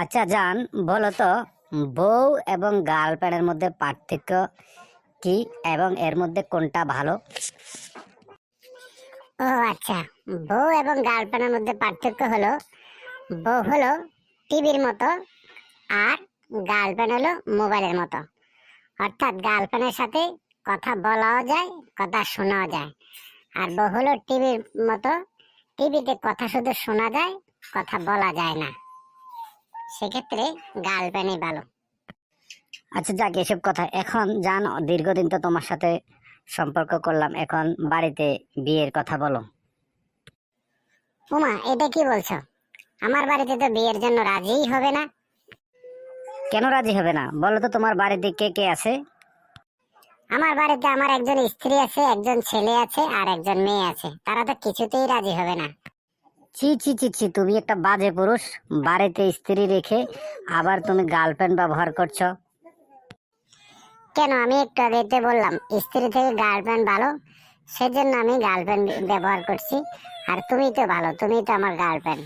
আচ্ছা জান, বলো তো, বউ এবং গার্লফ্রেন্ডের মধ্যে পার্থক্য কি এবং এর মধ্যে কোনটা ভালো? ও আচ্ছা, বউ এবং গার্লফ্রেন্ডের মধ্যে পার্থক্য হলো বউ হলো টিভির মতো আর গার্লফ্রেন্ড হলো মোবাইলের মতো। অর্থাৎ গার্লফ্রেন্ডের সাথে কথা বলাও যায়, কথা শোনাও যায়। আর বউ হলো টিভির মতো, টিভিতে কথা শুধু শোনা যায়, কথা বলা যায় না। সেক্ষেত্রে গার্লফ্রেন্ডই ভালো। আচ্ছা যাক, এসব কথা এখন জান, দীর্ঘদিন তো তোমার সাথে সম্পর্ক করলাম, এখন বাড়িতে বিয়ের কথা বলো। উমা, এটা কি বলছো? আমার বাড়িতে তো বিয়ের জন্য রাজিই হবে না। কেন রাজি হবে না বলো তো? তোমার বাড়িতে কে কে আছে? আমার বাড়িতে আমার একজন স্ত্রী আছে, একজন ছেলে আছে আর একজন মেয়ে আছে। তারা তো কিছুতেই রাজি হবে না। ছি ছি ছি ছি, তুমি একটা বাজে পুরুষ। বাড়িতে স্ত্রী রেখে আবার তুমি গার্লফ্রেন্ড ব্যবহার করছো। কেন? আমি একটু আগে তো বললাম স্ত্রী থেকে গার্লফ্রেন্ড ভালো, সেজন্য আমি গার্লফ্রেন্ড ব্যবহার করছি। আর তুমি তো ভালো, তুমি তো আমার গার্লফ্রেন্ড।